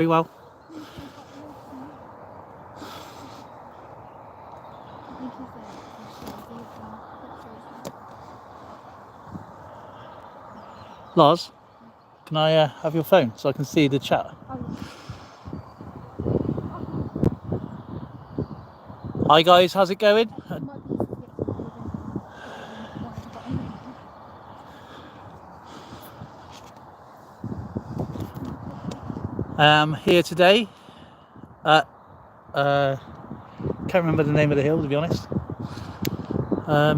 very well. Lars, can I have your phone so I can see the chat? Hi guys, how's it going? I am here today at can't remember the name of the hill, to be honest. I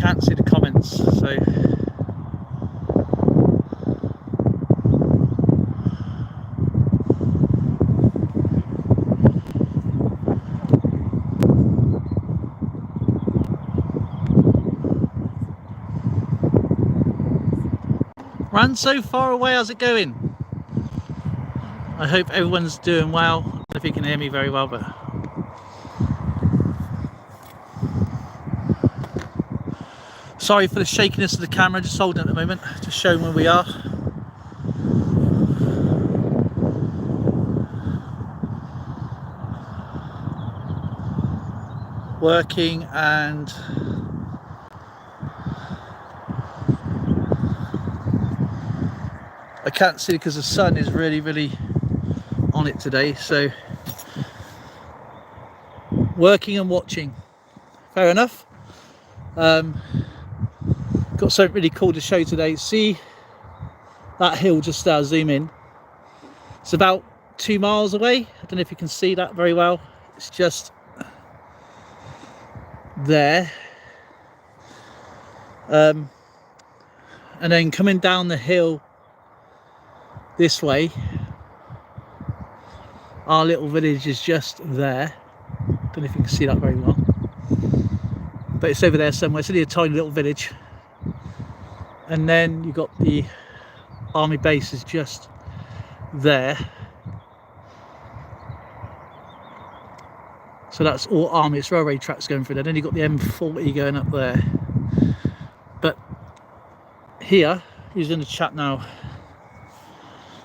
can't see the comments, so ran so far away. How's it going? I hope everyone's doing well. I don't know if you can hear me very well, but sorry for the shakiness of the camera, just holding at the moment, just showing where we are. Working, and I can't see because the sun is really on it today, so working and watching. Fair enough. Got something really cool to show today. See that hill just there, zoom in. It's about 2 miles away. I don't know if you can see that very well. It's just there. And then coming down the hill this way, our little village is just there. Don't know if you can see that very well, but it's over there somewhere. It's only a tiny little village, and then you've got the army base is just there. So that's all army. It's railway tracks going through there. Then you've got the M40 going up there. But here, who's in the chat now?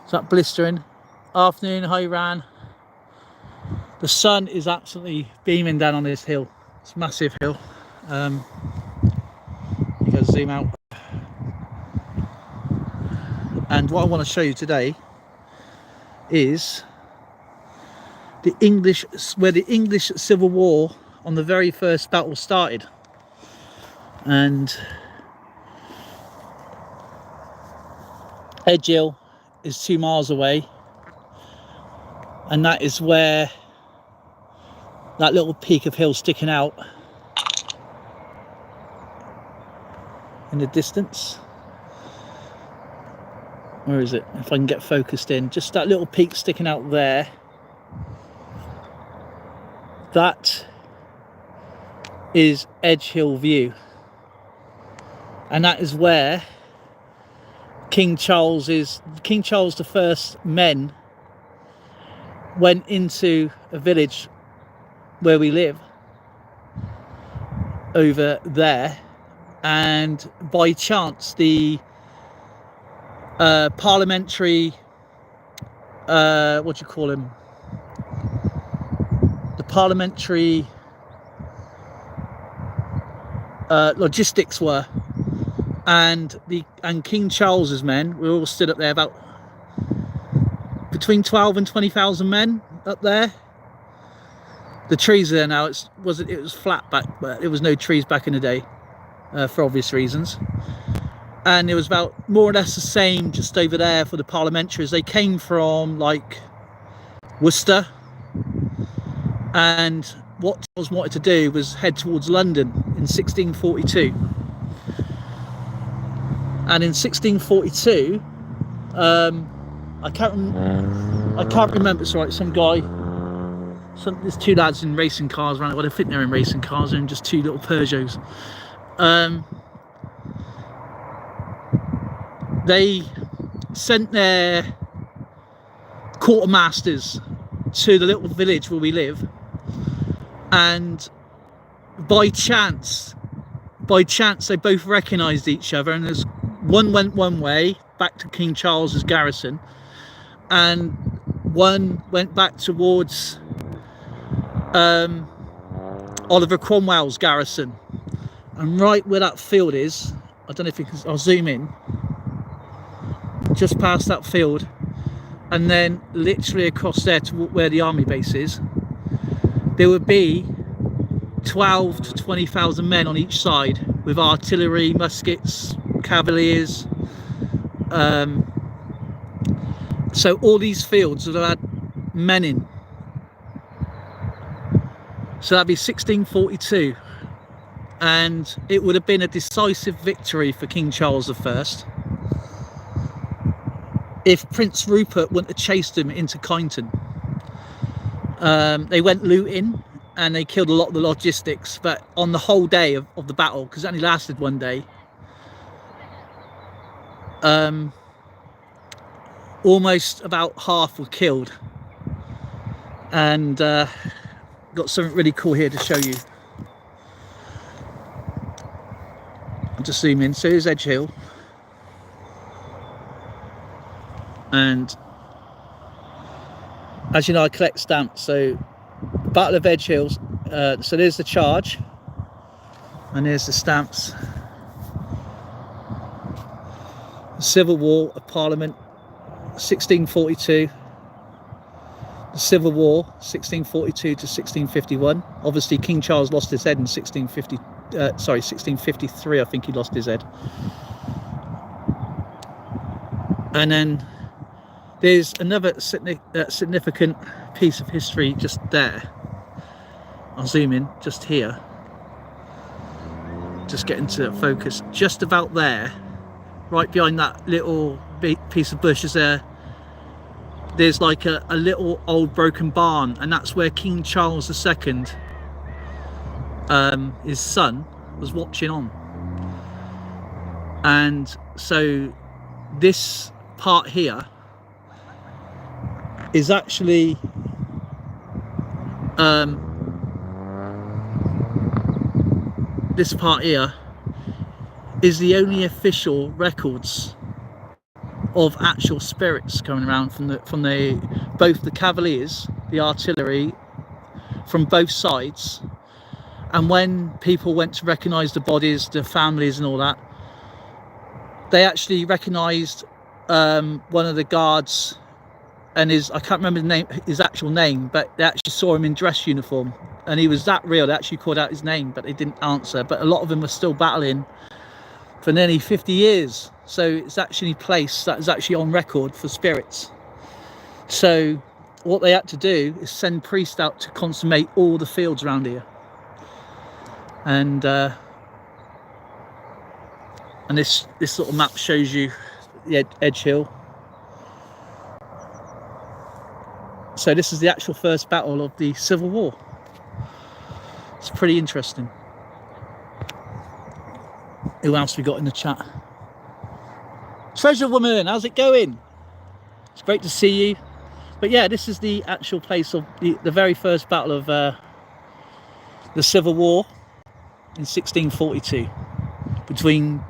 Is that blistering? Afternoon, hi Ran. The sun is absolutely beaming down on this hill. It's a massive hill. You guys zoom out. And what I want to show you today is where the English Civil War on the very first battle started. And Edgehill is 2 miles away, and that is where that little peak of hill sticking out in the distance. Where is it? If I can get focused in, just that little peak sticking out there, that is Edgehill View, and that is where King Charles the First men went into a village where we live over there, and by chance the parliamentary what do you call him, the parliamentary logistics were, and King Charles's men were all stood up there, about between 12 and 20,000 men up there. The trees are there now. It was flat back, but there was no trees back in the day, for obvious reasons. And it was about more or less the same just over there for the parliamentaries. They came from like Worcester, and what Charles wanted to do was head towards London in 1642. And in 1642, I can't remember. It's right. Some guy. There's two lads in racing cars around. Well, I think they're in racing cars, and just two little Peugeots. They sent their quartermasters to the little village where we live, and by chance they both recognised each other, and there's one went one way back to King Charles's garrison, and one went back towards Oliver Cromwell's garrison. And right where that field is, I don't know if you can, I'll zoom in, just past that field, and then literally across there to where the army base is, there would be 12 to 20,000 men on each side with artillery, muskets, cavaliers. So all these fields would have had men in. So that'd be 1642, and it would have been a decisive victory for King Charles I if Prince Rupert wouldn't have chased him into Kyneton. They went looting and they killed a lot of the logistics, but on the whole day of the battle, because it only lasted one day, almost about half were killed. And got something really cool here to show you. I'll just zoom in. So here's Edgehill, and as you know, I collect stamps. So Battle of Edgehill, so there's the charge, and there's the stamps. The Civil War of Parliament, 1642. The Civil War, 1642 to 1651. Obviously, King Charles lost his head in 1653. I think he lost his head. And then there's another significant piece of history just there. I'll zoom in just here. Just get into focus. Just about there, right behind that little big piece of bushes there, there's like a little old broken barn, and that's where King Charles II, his son, was watching on. And so this part here is actually this part here is the only official records of actual spirits coming around from both the cavaliers, the artillery, from both sides. And when people went to recognise the bodies, the families and all that, they actually recognised one of the guards, and I can't remember his actual name, but they actually saw him in dress uniform, and he was that real. They actually called out his name, but they didn't answer. But a lot of them were still battling for nearly 50 years. So it's actually a place that is actually on record for spirits. So what they had to do is send priests out to consummate all the fields around here. And this little map shows you the Edgehill. So this is the actual first battle of the Civil War. It's pretty interesting. Who else we got in the chat? Treasure Woman, how's it going? It's great to see you. But yeah, this is the actual place of the very first battle of the Civil War in 1642 between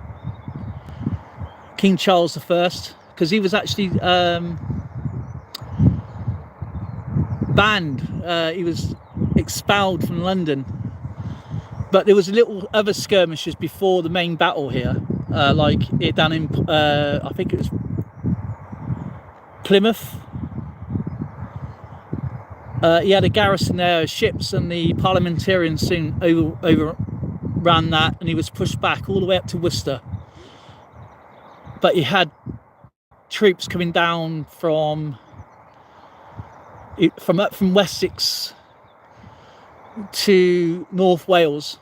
King Charles I, because he was actually banned. He was expelled from London. But there was a little other skirmishes before the main battle here, like it down in, I think it was Plymouth. He had a garrison there, ships, and the parliamentarians soon overran that, and he was pushed back all the way up to Worcester. But he had troops coming down from Wessex to North Wales,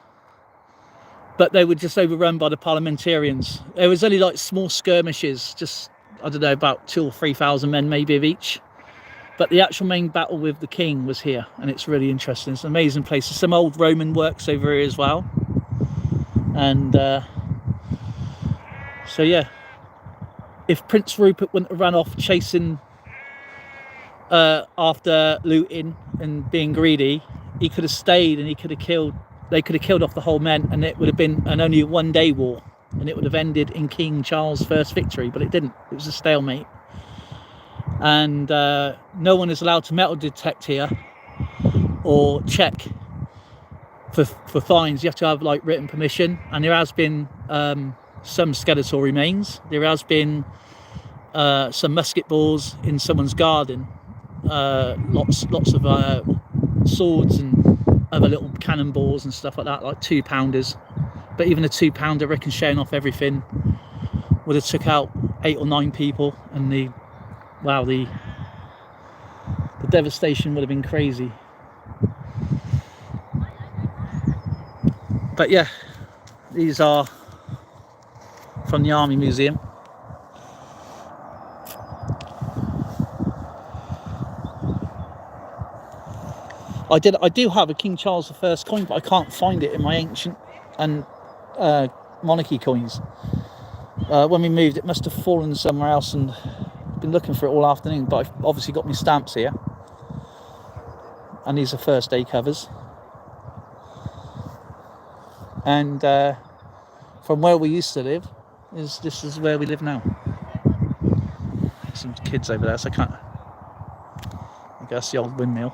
but they were just overrun by the parliamentarians. There was only like small skirmishes, just, I don't know, about 2,000 or 3,000 men maybe of each. But the actual main battle with the king was here, and it's really interesting. It's an amazing place. There's some old Roman works over here as well. And so yeah, if Prince Rupert wouldn't have run off chasing after looting and being greedy, he could have stayed and he could have killed. They could have killed off the whole men, and it would have been an only one-day war, and it would have ended in King Charles' first victory. But it didn't. It was a stalemate, and no one is allowed to metal detect here or check for fines. You have to have like written permission, and there has been some skeletal remains. There has been some musket balls in someone's garden, lots of swords and other little cannonballs and stuff like that, like 2-pounders. But even a 2-pounder, ricocheting off everything, would have took out 8 or 9 people, and the devastation would have been crazy. But yeah, these are from the Army Museum. I do have a King Charles I coin, but I can't find it in my ancient and monarchy coins. When we moved, it must have fallen somewhere else, and I've been looking for it all afternoon. But I've obviously got my stamps here, and these are first day covers. And from where we used to live, this is where we live now. Some kids over there, so I can't. I guess the old windmill.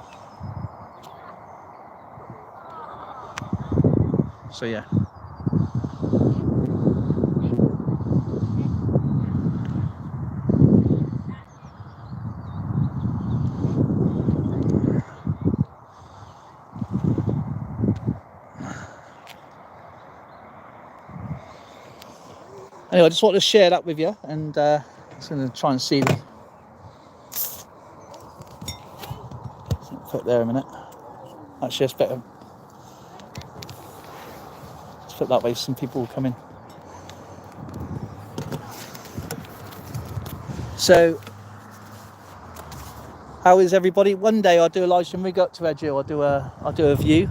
So yeah. Anyway, I just wanted to share that with you, and I'm just going to try and see the put there a minute. Actually, it's better. Let's put that way, some people will come in. So, how is everybody? One day I'll do a live stream. We go up to Edgehill. I'll do a view.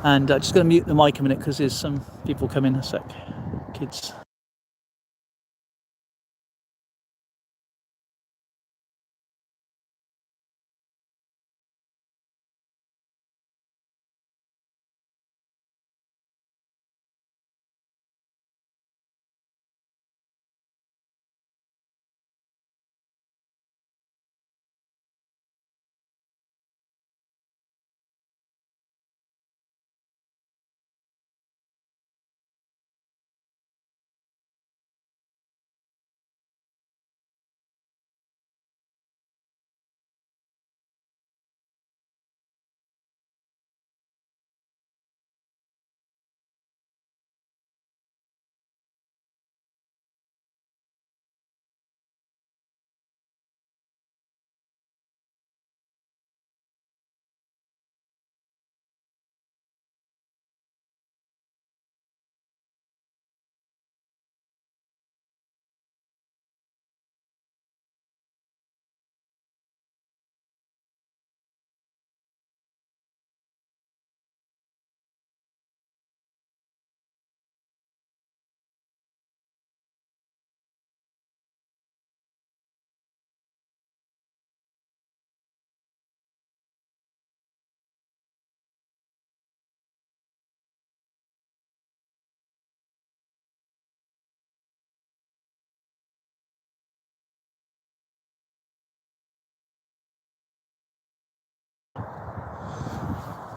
And just going to mute the mic a minute because there's some people coming. A sec, kids.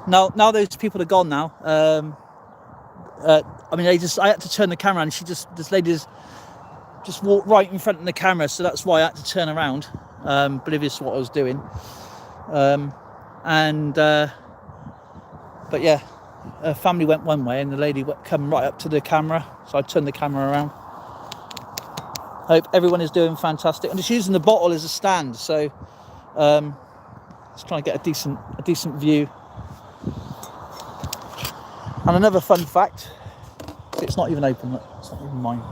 Now those people are gone now. I mean, I had to turn the camera, and this lady just walked right in front of the camera, so that's why I had to turn around, oblivious to what I was doing. But yeah, her family went one way, and the lady come right up to the camera, so I turned the camera around. Hope everyone is doing fantastic. I'm just using the bottle as a stand, so just trying to get a decent view. And another fun fact, it's not even open, look, it's not even mine.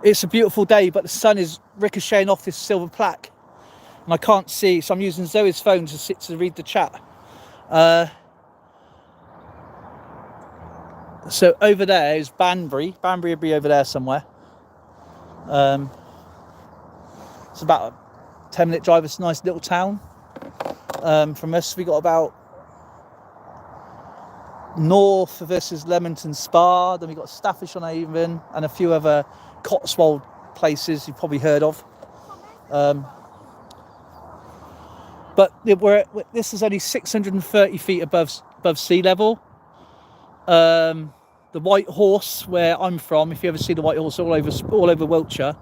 It's a beautiful day, but the sun is ricocheting off this silver plaque, and I can't see, so I'm using Zoe's phone to read the chat. So over there is Banbury. Banbury will be over there somewhere. It's about a 10-minute drive. It's a nice little town. From us, we got about north of us is Leamington Spa. Then we got Staffordshire-on-Avon and a few other Cotswold places you've probably heard of. But this is only 630 feet above sea level. The White Horse, where I'm from, if you ever see the White Horse all over Wiltshire,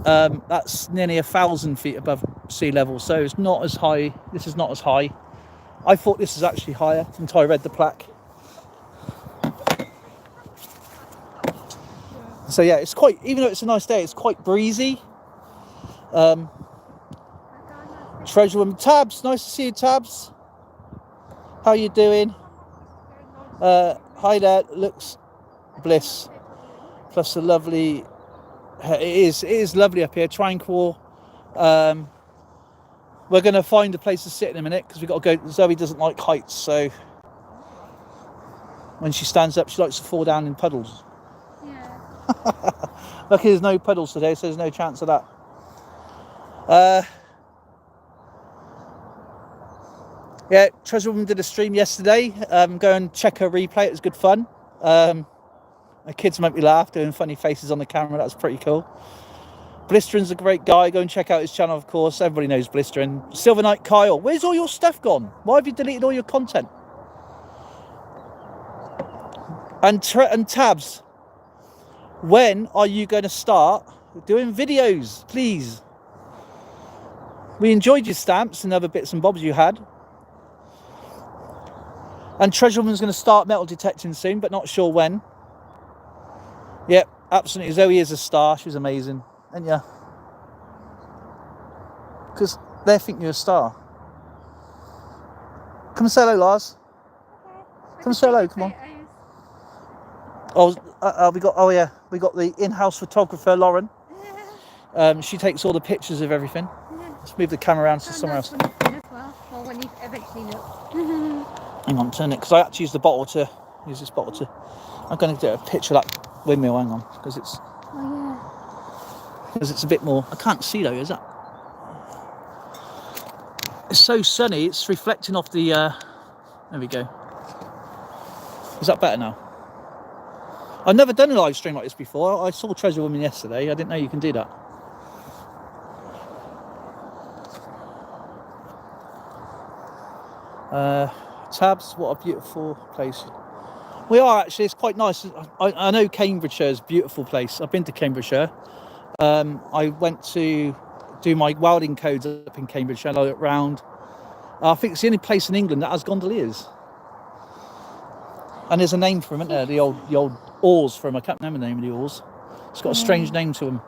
that's nearly 1,000 feet above sea level. So it's not as high. This is not as high. I thought this was actually higher until I read the plaque. So yeah, it's quite, even though it's a nice day, it's quite breezy. Treasure Woman. Tabs, nice to see you, Tabs. How you doing? Hi there, looks bliss. Plus the lovely, it is lovely up here, tranquil. We're going to find a place to sit in a minute because we've got to go. Zoe doesn't like heights, so when she stands up, she likes to fall down in puddles. Yeah. Lucky there's no puddles today, so there's no chance of that. Yeah, Treasure Woman did a stream yesterday. Go and check her replay. It was good fun. The kids make me laugh doing funny faces on the camera. That was pretty cool. Blisterin's a great guy. Go and check out his channel, of course. Everybody knows Blisterin. Silver Knight Kyle, where's all your stuff gone? Why have you deleted all your content? And Tabs, when are you going to start doing videos, please? We enjoyed your stamps and other bits and bobs you had. And Treasure Woman's going to start metal detecting soon, but not sure when. Yep, absolutely. Zoe is a star. She's amazing. And yeah. Because they think you're a star. Come and say hello, Lars. Okay. Come and say hello, come on. We got the in-house photographer, Lauren. She takes all the pictures of everything. Let's move the camera around to somewhere else. Well, when you eventually look. Hang on, turn it, because I had to use this bottle to. I'm going to do a picture of that windmill. Hang on, because it's. Oh yeah. Because it's a bit more. I can't see though. Is that? It's so sunny. It's reflecting off the. There we go. Is that better now? I've never done a live stream like this before. I saw Treasure Woman yesterday. I didn't know you can do that. Tabs, what a beautiful place. We are actually, it's quite nice. I know Cambridgeshire is a beautiful place. I've been to Cambridgeshire. I went to do my welding codes up in Cambridgeshire. I looked round. I think it's the only place in England that has gondoliers. And there's a name for them, isn't there? The old oars for them. I can't remember the name of the oars. It's got a strange name to them.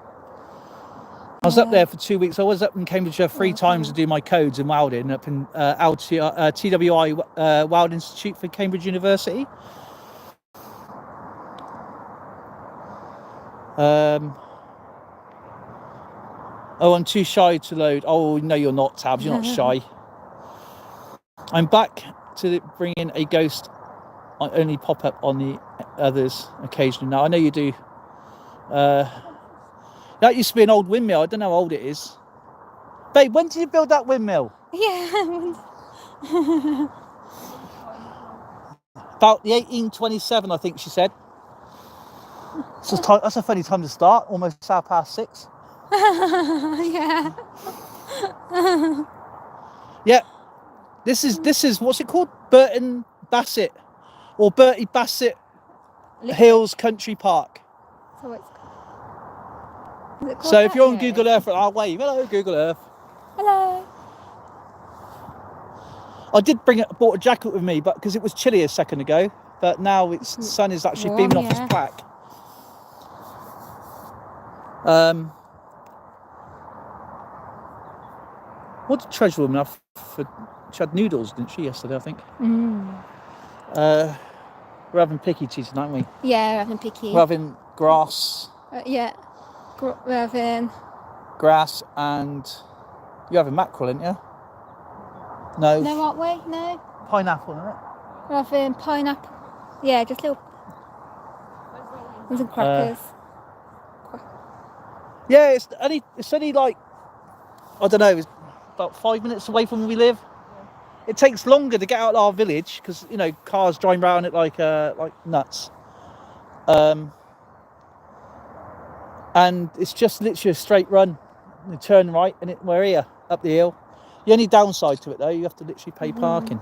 I was up there for 2 weeks. I was up in Cambridgeshire 3 times to do my codes in welding, up in TWI Weld Institute for Cambridge University. Oh, I'm too shy to load. Oh, no, you're not, Tabs. You're not shy. I'm back to bring in a ghost. I only pop up on the others occasionally. Now, I know you do. That used to be an old windmill. I don't know how old it is. Babe, when did you build that windmill? Yeah. About the 1827, I think she said. That's a funny time to start. Almost 6:30. Yeah. Yeah. This is what's it called? Burton Bassett or Bertie Bassett Hills Country Park. So if you're on Google Earth, I'll wave. Hello, Google Earth. Hello. I did bought a jacket with me, but because it was chilly a second ago. But now the sun is actually beaming off this plaque. What did Treasure Woman have for? She had noodles, didn't she, yesterday? I think. We're having picky tea tonight, aren't we? Yeah, we're having picky. We're having grass. Yeah. We're having grass and you're having mackerel, aren't you? No. No, aren't we? No. Pineapple, isn't it? We're having pineapple. Yeah, just little With some crackers. Yeah, it's only like, I don't know, it's about 5 minutes away from where we live. It takes longer to get out of our village because, you know, cars drive around it like nuts. And it's just literally a straight run. You turn right and we're here, up the hill. The only downside to it though, you have to literally pay parking.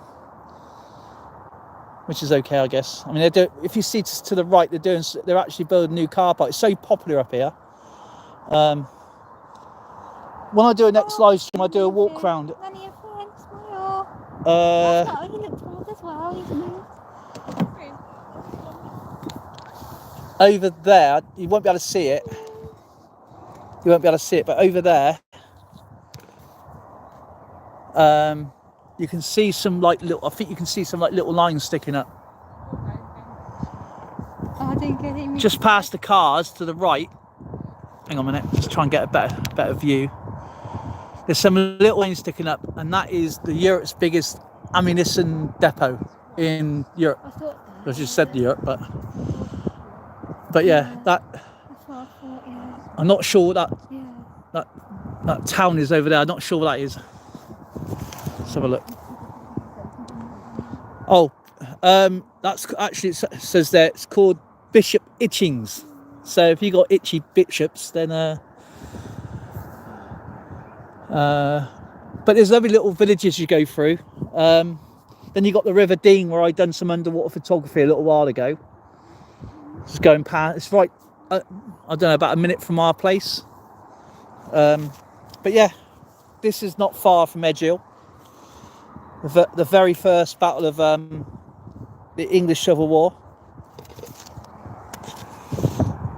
Which is okay, I guess. I mean, if you see to the right, they're actually building a new car park. It's so popular up here. When I do a next live stream, I do a walk round. None of your friends, smile. He looks bored as well. He's moved. Over there, you won't be able to see it. You won't be able to see it, but over there, you can see some like little. I think you can see some like little lines sticking up. Oh, I didn't get it. Just past the cars to the right. Hang on a minute. Just try and get a better view. There's some little lines sticking up, and that is Europe's biggest ammunition depot in Europe. I just said Europe, but yeah, that. That's what I thought, yeah. I'm not sure what Yeah. that town is over there. I'm not sure what that is. Let's have a look. Oh, that's actually, it says there, it's called Bishop Itchings. So if you got itchy bishops, then but there's lovely little villages you go through. Then you got the River Dean, where I done some underwater photography a little while ago. Just going past, it's right, I don't know, about a minute from our place. But yeah, this is not far from Edgehill. The very first battle of the English Civil War.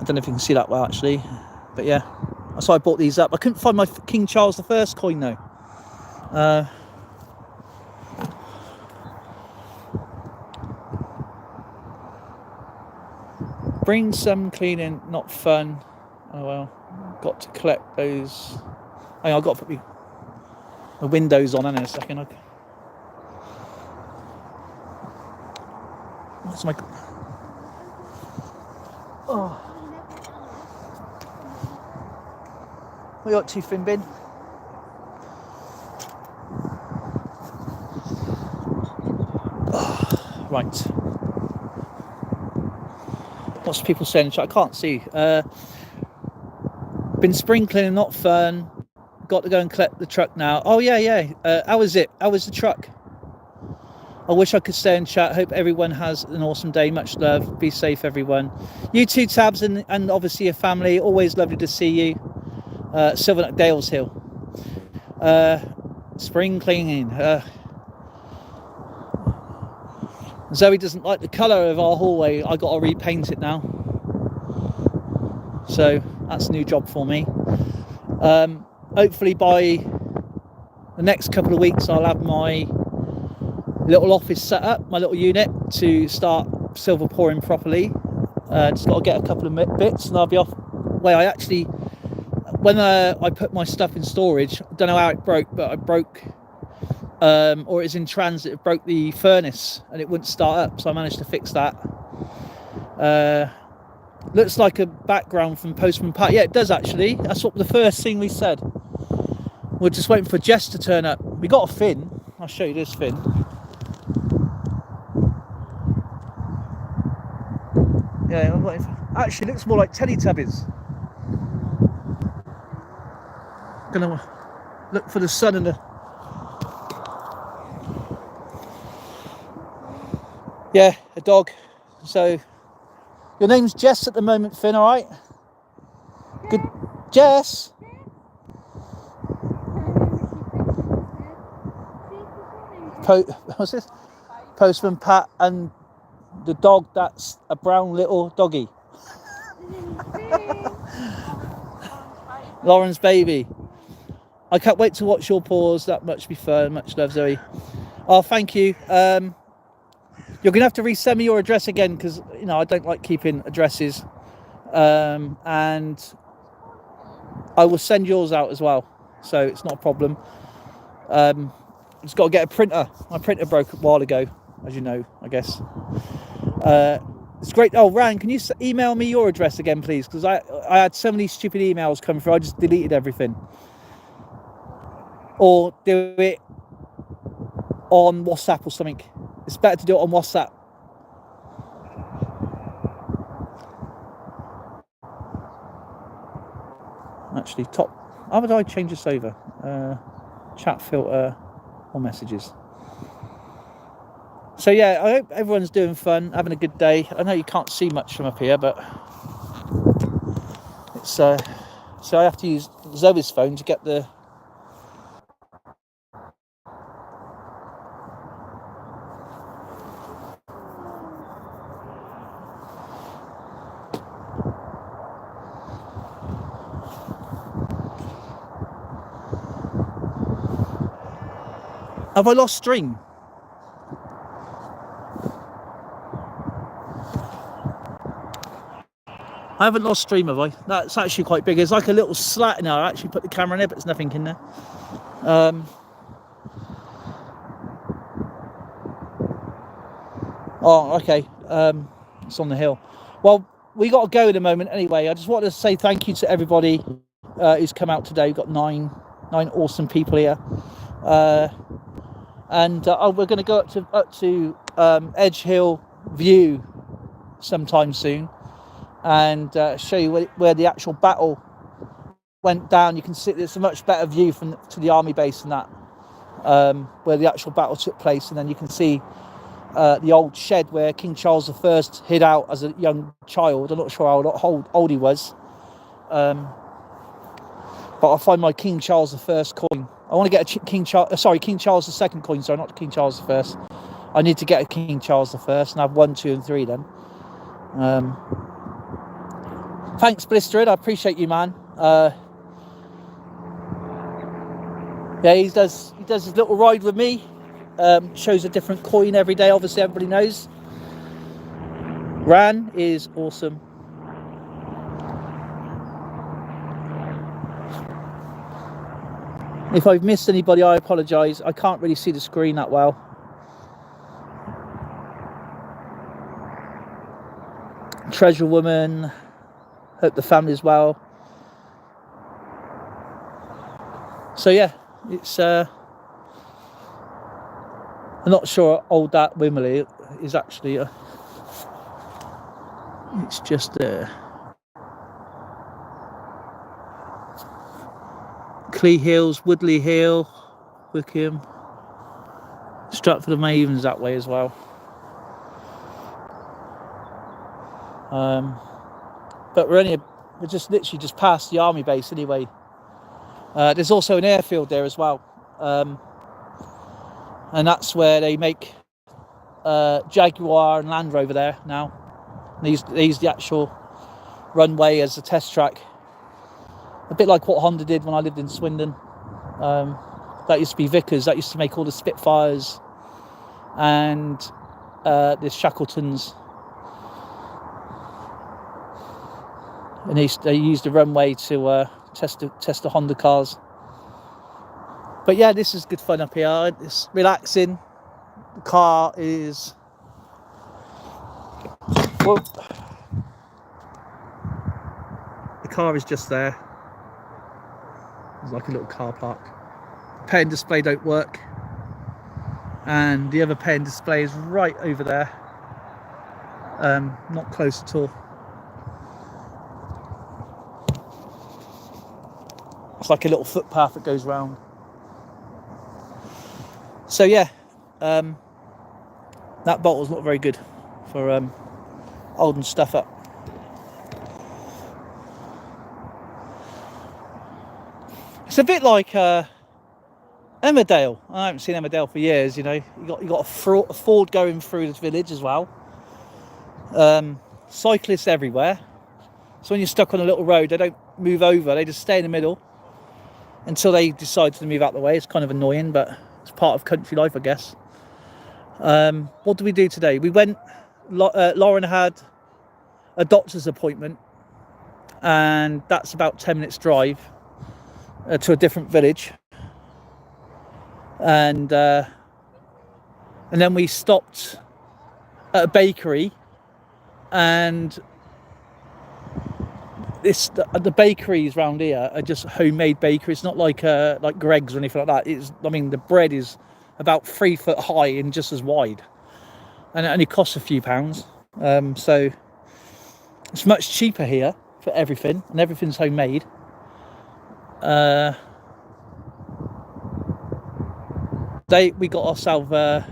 I don't know if you can see that well actually, but yeah, so I bought these up. I couldn't find my King Charles I coin though. Bring some cleaning, not fun. Oh well, got to collect those. Hang on, I've got to put my windows on in a second. What's my... Oh. What you got to, Fin Bin? Oh, right. Lots of people saying in chat, I can't see. Been spring cleaning, not fun. Got to go and collect the truck now. Oh yeah. How was it? How was the truck? I wish I could stay in chat. Hope everyone has an awesome day. Much love. Be safe, everyone. You too, Tabs, and obviously your family. Always lovely to see you. Silvernock Dales Hill. Spring cleaning. Zoe doesn't like the colour of our hallway. I got to repaint it now. So that's a new job for me. Hopefully by the next couple of weeks I'll have my little office set up, my little unit, to start silver pouring properly. Just got to get a couple of bits and I'll be off. Well, I actually, when I put my stuff in storage, I don't know how it broke, but I broke, or it's in transit, it broke the furnace and it wouldn't start up, so I managed to fix that. Looks like a background from Postman Pat. Yeah, it does actually. That's what the first thing we said. We're just waiting for Jess to turn up. We got a fin. I'll show you this fin. Yeah, actually it looks more like Teletubbies. Gonna look for the sun and the... Yeah, a dog. So your name's Jess at the moment, Finn, all right? Good. Jess? What's this? Postman Pat, and the dog, that's a brown little doggy. Lauren's baby. I can't wait to watch your paws. That much be fun. Much love, Zoe. Oh, thank you. You're gonna have to resend me your address again, because you know I don't like keeping addresses, and I will send yours out as well, so it's not a problem. Just got to get a printer. My printer broke a while ago, as you know, I guess. It's great. Oh, Ran, can you email me your address again, please? Because I had so many stupid emails come through. I just deleted everything. Or do it on WhatsApp or something. It's better to do it on WhatsApp. Actually, how would I change this over? Chat filter or messages. So yeah, I hope everyone's doing fun, having a good day. I know you can't see much from up here, but it's so I have to use Zoe's phone to get the. Have I lost stream? I haven't lost stream, have I? That's actually quite big. It's like a little slat now. I actually put the camera in there, but there's nothing in there. Oh, okay. It's on the hill. Well, we got to go in a moment anyway. I just wanted to say thank you to everybody who's come out today. We've got nine awesome people here. And we're going to go up to Edgehill View sometime soon and show you where the actual battle went down. You can see there's a much better view to the army base than that, where the actual battle took place, and then you can see the old shed where King Charles I hid out as a young child. I'm not sure how old he was, but I'll find my King Charles I coin. I want to get a King Charles II coin. Sorry, not King Charles I. I need to get a King Charles I and have 1, 2, and 3 then. Thanks, Blistered. I appreciate you, man. Yeah, he does his little ride with me. Shows a different coin every day. Obviously, everybody knows. Ran is awesome. If I've missed anybody, I apologise. I can't really see the screen that well. Treasure Woman. Hope the family's well. So yeah, it's I'm not sure how old that Wimley is actually. It's just Clee Hills, Woodley Hill, Wickham, Stratford of Mavens that way as well. But we're just literally just past the army base anyway. There's also an airfield there as well, and that's where they make Jaguar and Land Rover there now. They use the actual runway as a test track, a bit like what Honda did when I lived in Swindon. That used to be Vickers. That used to make all the Spitfires and the Shackletons. And they used the runway to test the Honda cars. But yeah, this is good fun up here. It's relaxing. The car is... Well, the car is just there. It's like a little car park. The pay and display don't work. And the other pay and display is right over there. Not close at all. It's like a little footpath that goes round. So yeah, that bottle's not very good for holding stuff up. It's a bit like Emmerdale. I haven't seen Emmerdale for years. You know, you got a Ford going through this village as well. Cyclists everywhere. So when you're stuck on a little road, they don't move over. They just stay in the middle until they decide to move out the way. It's kind of annoying, but it's part of country life, I guess. What did we do today? We went. Lauren had a doctor's appointment, and that's about 10 minutes drive to a different village. And then we stopped at a bakery and the bakeries around here are just homemade bakeries, not like Greg's or anything like that. I mean, the bread is about 3 foot high and just as wide, and it only costs a few pounds. So it's much cheaper here for everything, and everything's homemade. We got ourselves a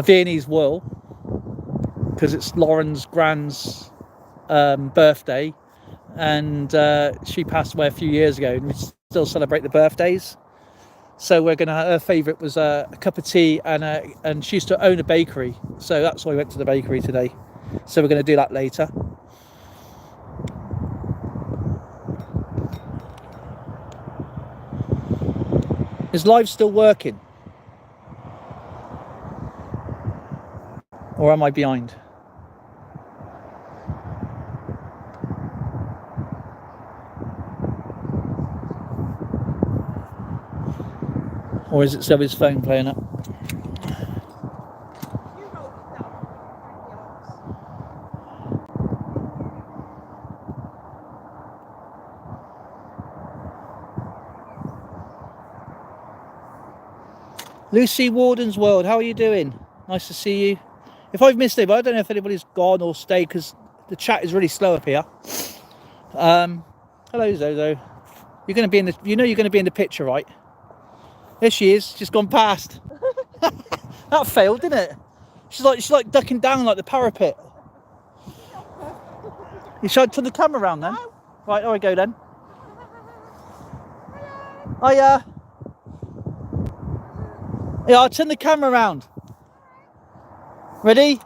Viennese whirl because it's Lauren's grand's birthday, and she passed away a few years ago, and we still celebrate the birthdays. So her favourite was a cup of tea, and she used to own a bakery, so that's why we went to the bakery today. So we're going to do that later. Is live still working? Or am I behind? Or is it Zoe's phone playing up? Lucy Warden's World, how are you doing? Nice to see you. If I've missed it, but I don't know if anybody's gone or stayed because the chat is really slow up here. Hello Zozo. You're going to be in the. You know you're going to be in the picture, right? There she is. She's gone past. That failed, didn't it? She's like ducking down like the parapet. You should turn the camera around then. Right, there we go then. Yeah, I'll turn the camera around. Ready?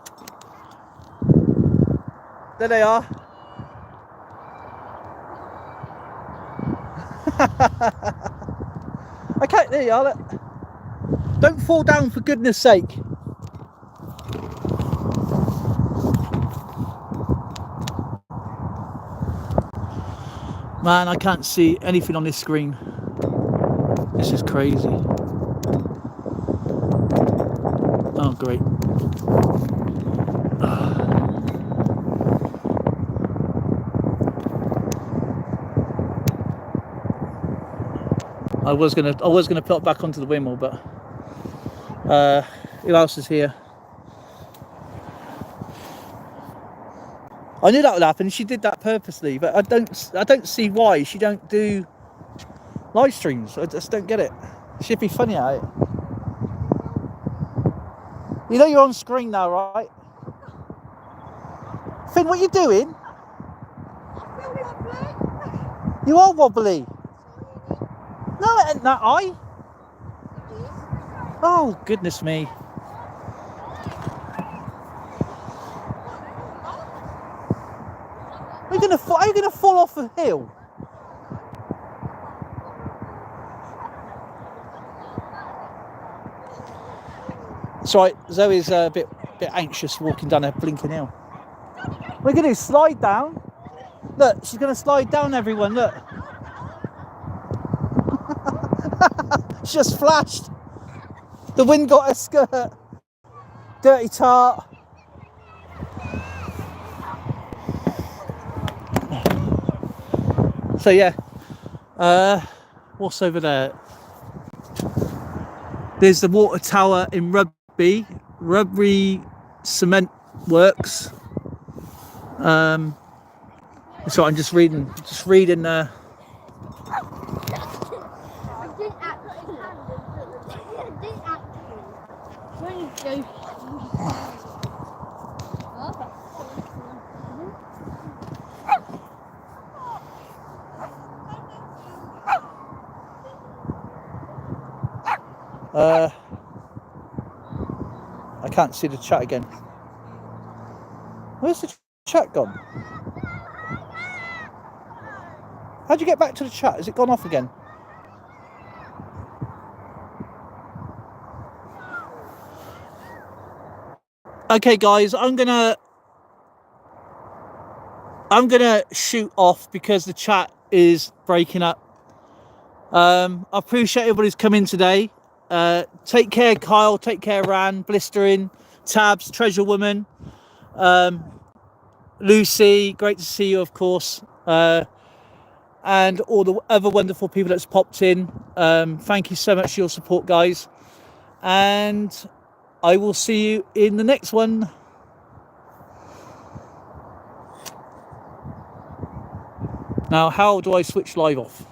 There they are. Okay, there you are. Don't fall down, for goodness sake. Man, I can't see anything on this screen. This is crazy. Oh, great. I was gonna put it back onto the windmill, but who else is here? I knew that would happen. She did that purposely, but I don't see why she don't do live streams. I just don't get it. She'd be funny at it. You know you're on screen now, right? Finn, what are you doing? You are wobbly. No, it ain't that high. Oh, goodness me. Are you gonna fall off a hill? It's right. Zoe's a bit anxious walking down a blinking hill. We're gonna slide down. Look, she's gonna slide down. Everyone, look. She just flashed. The wind got her skirt. Dirty tart. So yeah, what's over there? There's the water tower in Rugby Cement Works. So I'm just reading. I can't see the chat again. Where's the chat gone? How'd you get back to the chat? Has it gone off again? Okay, guys, I'm gonna shoot off because the chat is breaking up. I appreciate everybody's coming today. Take care, Kyle. Take care, Ran, Blistering, Tabs, Treasure Woman. Lucy, great to see you, of course, and all the other wonderful people that's popped in. Thank you so much for your support, guys, and I will see you in the next one. Now, how do I switch live off?